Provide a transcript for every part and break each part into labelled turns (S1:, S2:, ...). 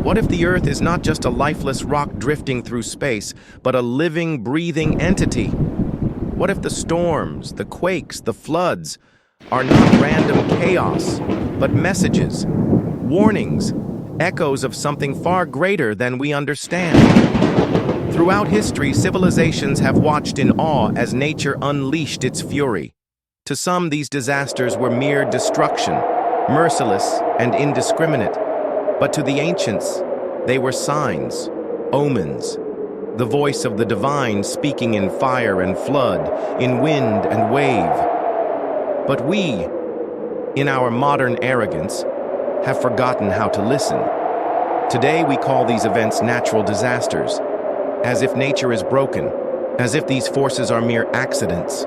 S1: What if the Earth is not just a lifeless rock drifting through space, but a living, breathing entity? What if the storms, the quakes, the floods are not random chaos, but messages, warnings, echoes of something far greater than we understand? Throughout history, civilizations have watched in awe as nature unleashed its fury. To some, these disasters were mere destruction, merciless and indiscriminate. But to the ancients, they were signs, omens, the voice of the divine speaking in fire and flood, in wind and wave. But we, in our modern arrogance, have forgotten how to listen. Today we call these events natural disasters, as if nature is broken, as if these forces are mere accidents.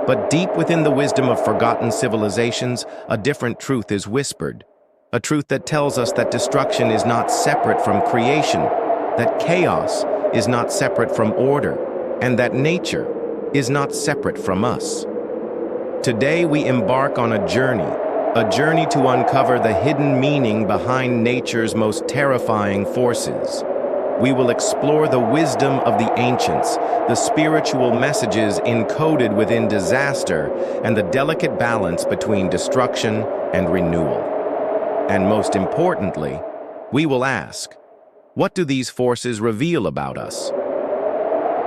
S1: But deep within the wisdom of forgotten civilizations, a different truth is whispered. A truth that tells us that destruction is not separate from creation, that chaos is not separate from order, and that nature is not separate from us. Today we embark on a journey to uncover the hidden meaning behind nature's most terrifying forces. We will explore the wisdom of the ancients, the spiritual messages encoded within disaster, and the delicate balance between destruction and renewal. And most importantly, we will ask, what do these forces reveal about us?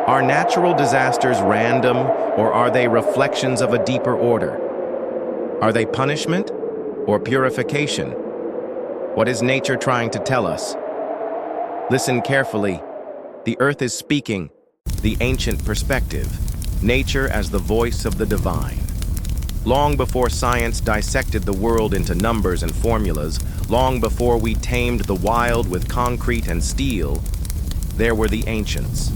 S1: Are natural disasters random, or are they reflections of a deeper order? Are they punishment or purification? What is nature trying to tell us? Listen carefully. The earth is speaking, the ancient perspective, nature as the voice of the divine. Long before science dissected the world into numbers and formulas, long before we tamed the wild with concrete and steel, there were the ancients.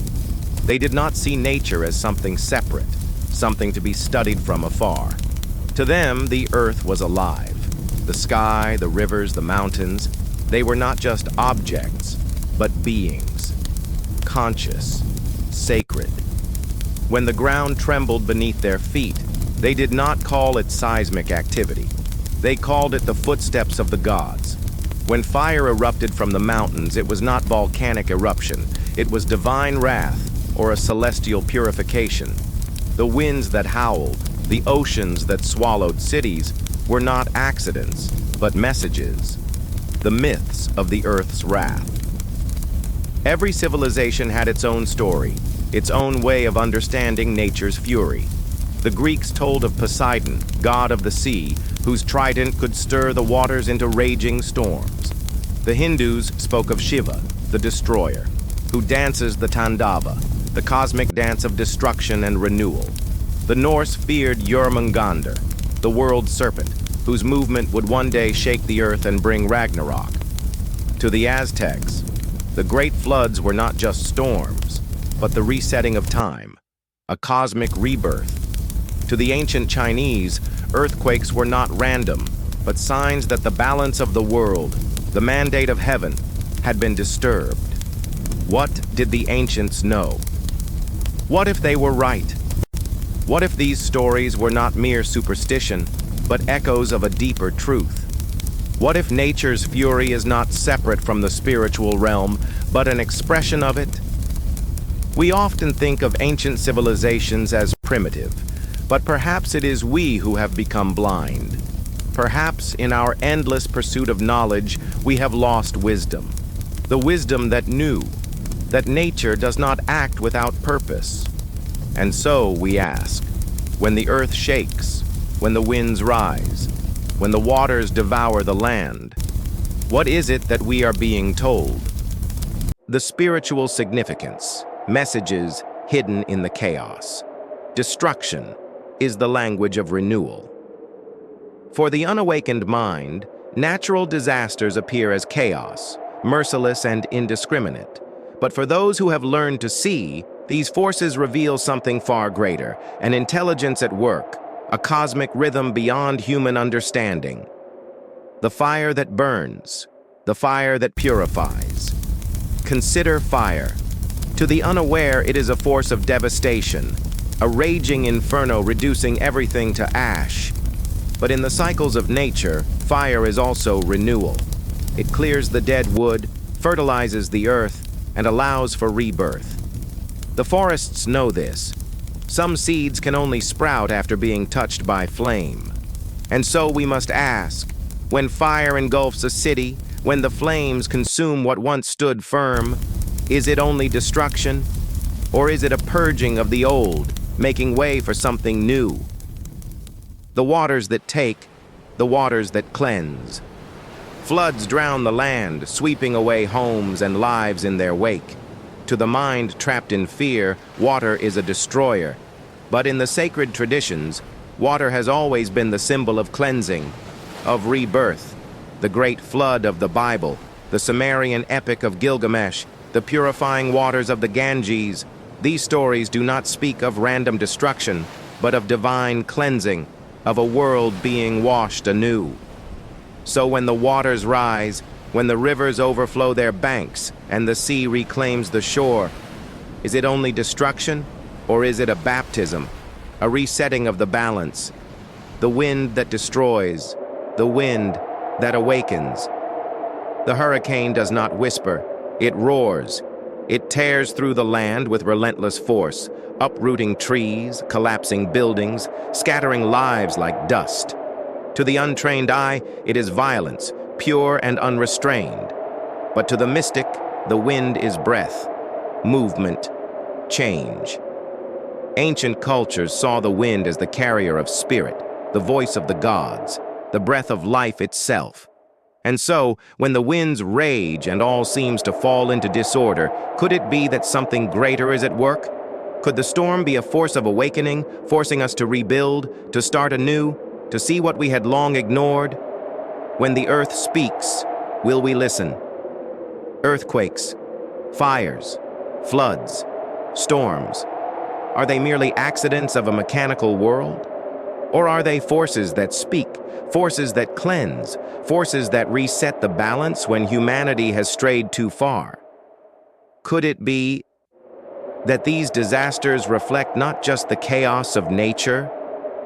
S1: They did not see nature as something separate, something to be studied from afar. To them, the earth was alive. The sky, the rivers, the mountains, they were not just objects, but beings, conscious, sacred. When the ground trembled beneath their feet, they did not call it seismic activity. They called it the footsteps of the gods. When fire erupted from the mountains, it was not volcanic eruption. It was divine wrath or a celestial purification. The winds that howled, the oceans that swallowed cities were not accidents, but messages, the myths of the earth's wrath. Every civilization had its own story, its own way of understanding nature's fury. The Greeks told of Poseidon, god of the sea, whose trident could stir the waters into raging storms. The Hindus spoke of Shiva, the destroyer, who dances the Tandava, the cosmic dance of destruction and renewal. The Norse feared Jormungandr, the world serpent, whose movement would one day shake the earth and bring Ragnarok. To the Aztecs, the great floods were not just storms, but the resetting of time, a cosmic rebirth. To the ancient Chinese, earthquakes were not random, but signs that the balance of the world, the mandate of heaven, had been disturbed. What did the ancients know? What if they were right? What if these stories were not mere superstition, but echoes of a deeper truth? What if nature's fury is not separate from the spiritual realm, but an expression of it? We often think of ancient civilizations as primitive, but perhaps it is we who have become blind. Perhaps in our endless pursuit of knowledge, we have lost wisdom. The wisdom that knew that nature does not act without purpose. And so we ask, when the earth shakes, when the winds rise, when the waters devour the land, what is it that we are being told? The spiritual significance, messages hidden in the chaos. Destruction is the language of renewal. For the unawakened mind, natural disasters appear as chaos, merciless and indiscriminate. But for those who have learned to see, these forces reveal something far greater, an intelligence at work, a cosmic rhythm beyond human understanding. The fire that burns, the fire that purifies. Consider fire. To the unaware, it is a force of devastation, a raging inferno reducing everything to ash. But in the cycles of nature, fire is also renewal. It clears the dead wood, fertilizes the earth, and allows for rebirth. The forests know this. Some seeds can only sprout after being touched by flame. And so we must ask, when fire engulfs a city, when the flames consume what once stood firm, is it only destruction? Or is it a purging of the old, making way for something new? The waters that take, the waters that cleanse. Floods drown the land, sweeping away homes and lives in their wake. To the mind trapped in fear, water is a destroyer. But in the sacred traditions, water has always been the symbol of cleansing, of rebirth. The great flood of the Bible, the Sumerian epic of Gilgamesh, the purifying waters of the Ganges, these stories do not speak of random destruction, but of divine cleansing, of a world being washed anew. So when the waters rise, when the rivers overflow their banks, and the sea reclaims the shore, is it only destruction, or is it a baptism, a resetting of the balance? The wind that destroys, the wind that awakens. The hurricane does not whisper, it roars. It tears through the land with relentless force, uprooting trees, collapsing buildings, scattering lives like dust. To the untrained eye, it is violence, pure and unrestrained. But to the mystic, the wind is breath, movement, change. Ancient cultures saw the wind as the carrier of spirit, the voice of the gods, the breath of life itself. And so, when the winds rage and all seems to fall into disorder, could it be that something greater is at work? Could the storm be a force of awakening, forcing us to rebuild, to start anew, to see what we had long ignored? When the earth speaks, will we listen? Earthquakes, fires, floods, storms, are they merely accidents of a mechanical world? Or are they forces that speak, forces that cleanse, forces that reset the balance when humanity has strayed too far? Could it be that these disasters reflect not just the chaos of nature,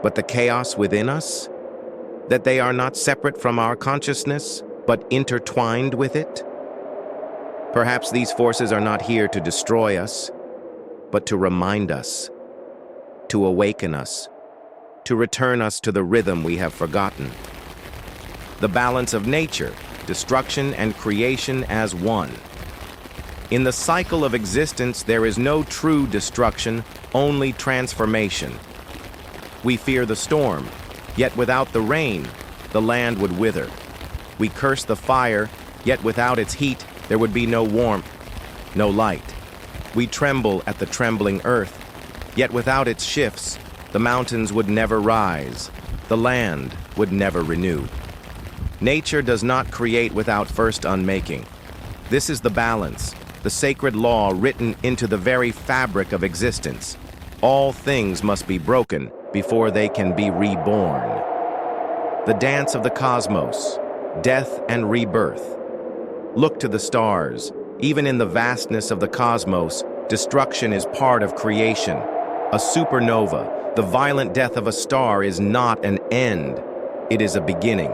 S1: but the chaos within us? That they are not separate from our consciousness, but intertwined with it? Perhaps these forces are not here to destroy us, but to remind us, to awaken us, to return us to the rhythm we have forgotten. The balance of nature, destruction and creation as one. In the cycle of existence, there is no true destruction, only transformation. We fear the storm, yet without the rain, the land would wither. We curse the fire, yet without its heat, there would be no warmth, no light. We tremble at the trembling earth, yet without its shifts, the mountains would never rise, the land would never renew. Nature does not create without first unmaking. This is the balance, the sacred law written into the very fabric of existence. All things must be broken before they can be reborn. The dance of the cosmos, death and rebirth. Look to the stars. Even in the vastness of the cosmos, destruction is part of creation. A supernova, the violent death of a star, is not an end, it is a beginning.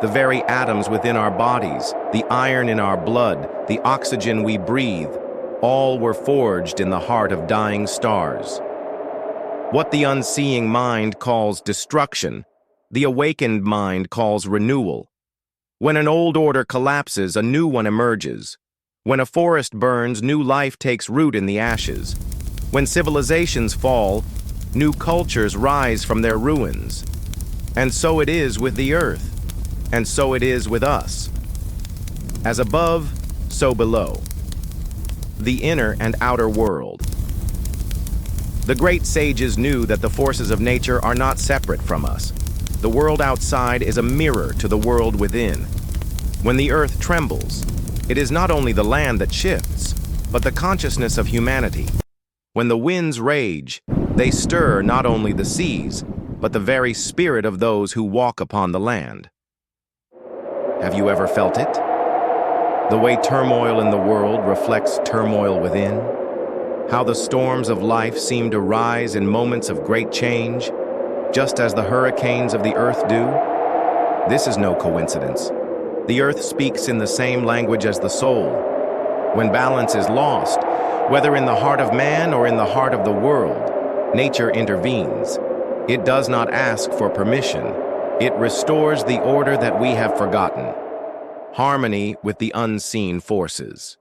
S1: The very atoms within our bodies, the iron in our blood, the oxygen we breathe, all were forged in the heart of dying stars. What the unseeing mind calls destruction, the awakened mind calls renewal. When an old order collapses, a new one emerges. When a forest burns, new life takes root in the ashes. When civilizations fall, new cultures rise from their ruins. And so it is with the earth, and so it is with us. As above, so below. The inner and outer world. The great sages knew that the forces of nature are not separate from us. The world outside is a mirror to the world within. When the earth trembles, it is not only the land that shifts, but the consciousness of humanity. When the winds rage, they stir not only the seas, but the very spirit of those who walk upon the land. Have you ever felt it? The way turmoil in the world reflects turmoil within? How the storms of life seem to rise in moments of great change, just as the hurricanes of the earth do? This is no coincidence. The earth speaks in the same language as the soul. When balance is lost, whether in the heart of man or in the heart of the world, nature intervenes. It does not ask for permission. It restores the order that we have forgotten. Harmony with the unseen forces.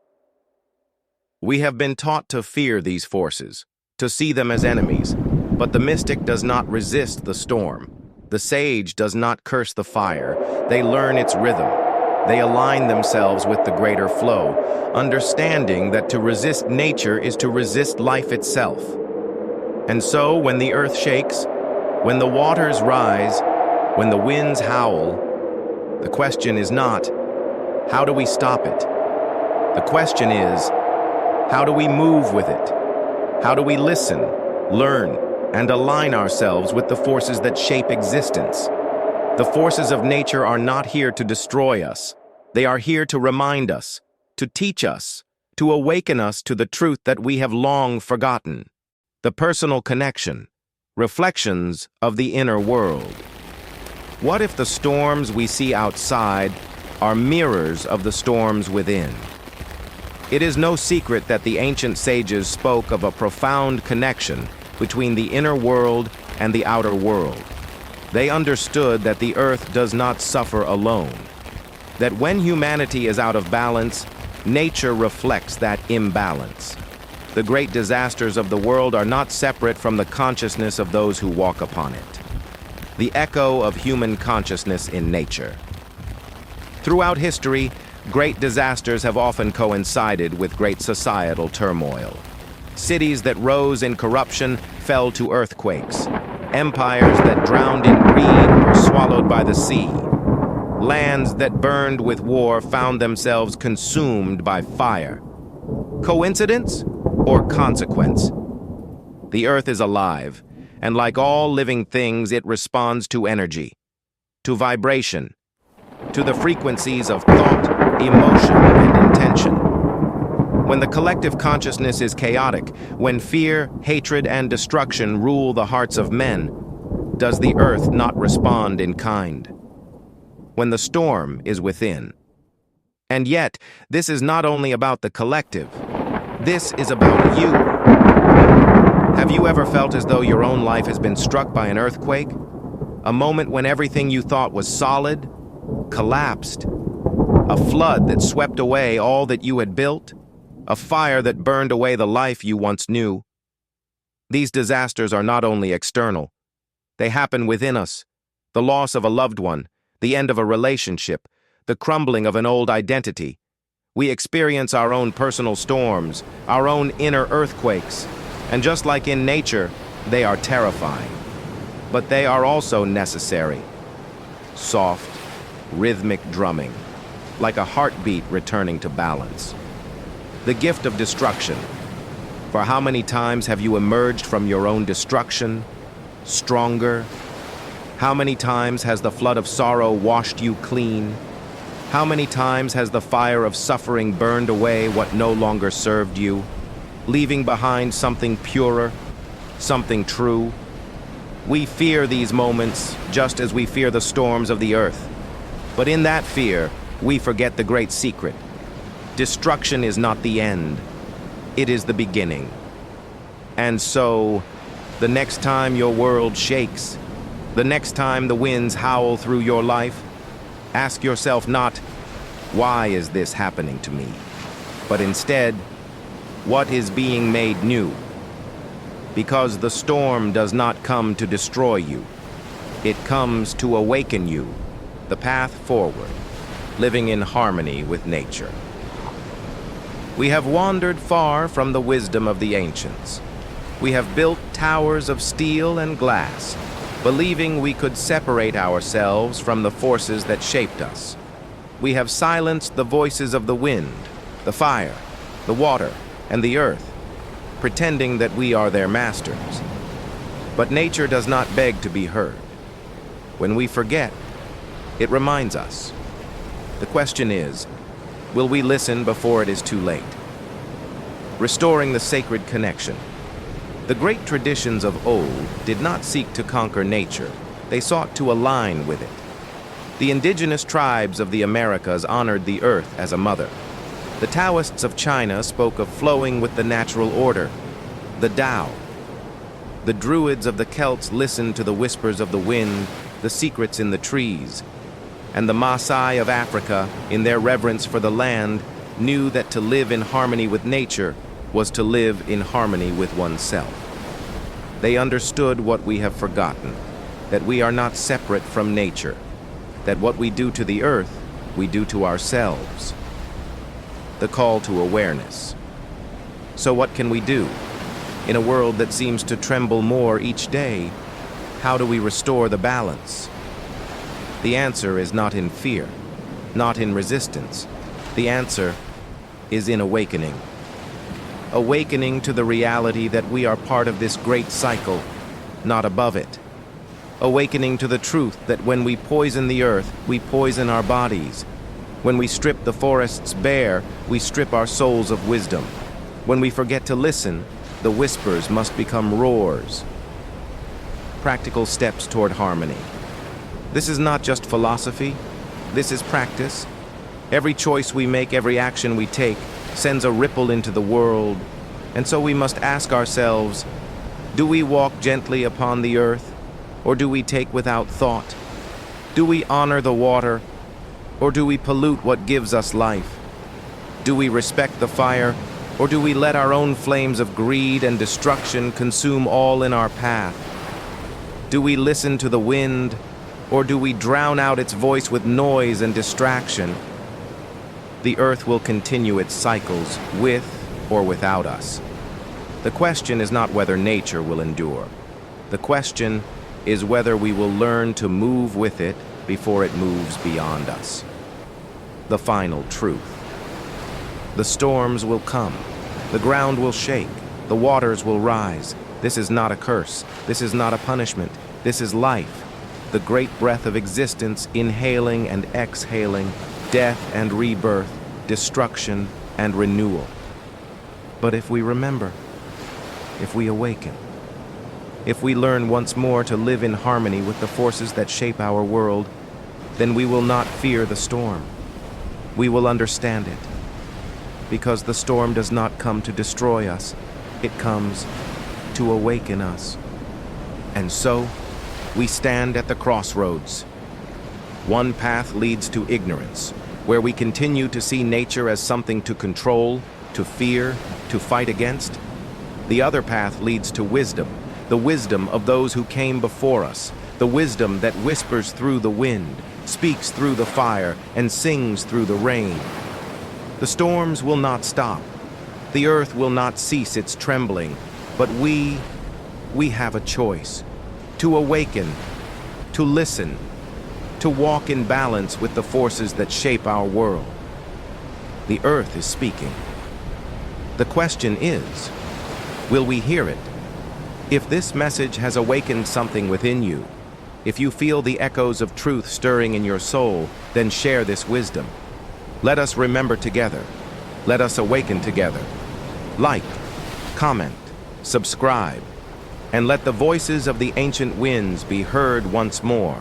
S1: We have been taught to fear these forces, to see them as enemies, but the mystic does not resist the storm. The sage does not curse the fire. They learn its rhythm. They align themselves with the greater flow, understanding that to resist nature is to resist life itself. And so, when the earth shakes, when the waters rise, when the winds howl, the question is not, how do we stop it? The question is, how do we move with it? How do we listen, learn, and align ourselves with the forces that shape existence? The forces of nature are not here to destroy us. They are here to remind us, to teach us, to awaken us to the truth that we have long forgotten. The personal connection, reflections of the inner world. What if the storms we see outside are mirrors of the storms within? It is no secret that the ancient sages spoke of a profound connection between the inner world and the outer world. They understood that the earth does not suffer alone, that when humanity is out of balance, nature reflects that imbalance. The great disasters of the world are not separate from the consciousness of those who walk upon it. The echo of human consciousness in nature. Throughout history, great disasters have often coincided with great societal turmoil. Cities that rose in corruption fell to earthquakes. Empires that drowned in greed were swallowed by the sea. Lands that burned with war found themselves consumed by fire. Coincidence or consequence? The earth is alive, and like all living things, it responds to energy, to vibration, to the frequencies of thought, emotion, and intention. When the collective consciousness is chaotic, when fear, hatred, and destruction rule the hearts of men, does the earth not respond in kind? When the storm is within. And yet, this is not only about the collective. This is about you. Have you ever felt as though your own life has been struck by an earthquake? A moment when everything you thought was solid collapsed. A flood that swept away all that you had built. A fire that burned away the life you once knew. These disasters are not only external. They happen within us. The loss of a loved one, the end of a relationship, the crumbling of an old identity. We experience our own personal storms, our own inner earthquakes, and just like in nature, they are terrifying. But they are also necessary. Soft, rhythmic drumming, like a heartbeat returning to balance. The gift of destruction. For how many times have you emerged from your own destruction, stronger? How many times has the flood of sorrow washed you clean? How many times has the fire of suffering burned away what no longer served you, leaving behind something purer, something true? We fear these moments just as we fear the storms of the earth. But in that fear, we forget the great secret. Destruction is not the end. It is the beginning. And so, the next time your world shakes, the next time the winds howl through your life, ask yourself not, why is this happening to me? But instead, what is being made new? Because the storm does not come to destroy you. It comes to awaken you, the path forward, living in harmony with nature. We have wandered far from the wisdom of the ancients. We have built towers of steel and glass, believing we could separate ourselves from the forces that shaped us. We have silenced the voices of the wind, the fire, the water, and the earth, pretending that we are their masters. But nature does not beg to be heard. When we forget, it reminds us. The question is, will we listen before it is too late? Restoring the sacred connection. The great traditions of old did not seek to conquer nature. They sought to align with it. The indigenous tribes of the Americas honored the earth as a mother. The Taoists of China spoke of flowing with the natural order, the Tao. The Druids of the Celts listened to the whispers of the wind, the secrets in the trees. And the Maasai of Africa, in their reverence for the land, knew that to live in harmony with nature was to live in harmony with oneself. They understood what we have forgotten, that we are not separate from nature, that what we do to the earth, we do to ourselves. The call to awareness. So what can we do? In a world that seems to tremble more each day, how do we restore the balance? The answer is not in fear, not in resistance. The answer is in awakening. Awakening to the reality that we are part of this great cycle, not above it. Awakening to the truth that when we poison the earth, we poison our bodies. When we strip the forests bare, we strip our souls of wisdom. When we forget to listen, the whispers must become roars. Practical steps toward harmony. This is not just philosophy, this is practice. Every choice we make, every action we take, sends a ripple into the world. And so we must ask ourselves, do we walk gently upon the earth, or do we take without thought? Do we honor the water, or do we pollute what gives us life? Do we respect the fire, or do we let our own flames of greed and destruction consume all in our path? Do we listen to the wind, or do we drown out its voice with noise and distraction? The earth will continue its cycles with or without us. The question is not whether nature will endure. The question is whether we will learn to move with it before it moves beyond us. The final truth. The storms will come. The ground will shake. The waters will rise. This is not a curse. This is not a punishment. This is life. The great breath of existence, inhaling and exhaling, death and rebirth, destruction and renewal. But if we remember, if we awaken, if we learn once more to live in harmony with the forces that shape our world, then we will not fear the storm. We will understand it. Because the storm does not come to destroy us, it comes to awaken us. And so, we stand at the crossroads. One path leads to ignorance, where we continue to see nature as something to control, to fear, to fight against. The other path leads to wisdom, the wisdom of those who came before us, the wisdom that whispers through the wind, speaks through the fire, and sings through the rain. The storms will not stop. The earth will not cease its trembling, but we have a choice. To awaken, to listen, to walk in balance with the forces that shape our world. The earth is speaking. The question is, will we hear it? If this message has awakened something within you, if you feel the echoes of truth stirring in your soul, then share this wisdom. Let us remember together. Let us awaken together. Like, comment, subscribe, and let the voices of the ancient winds be heard once more.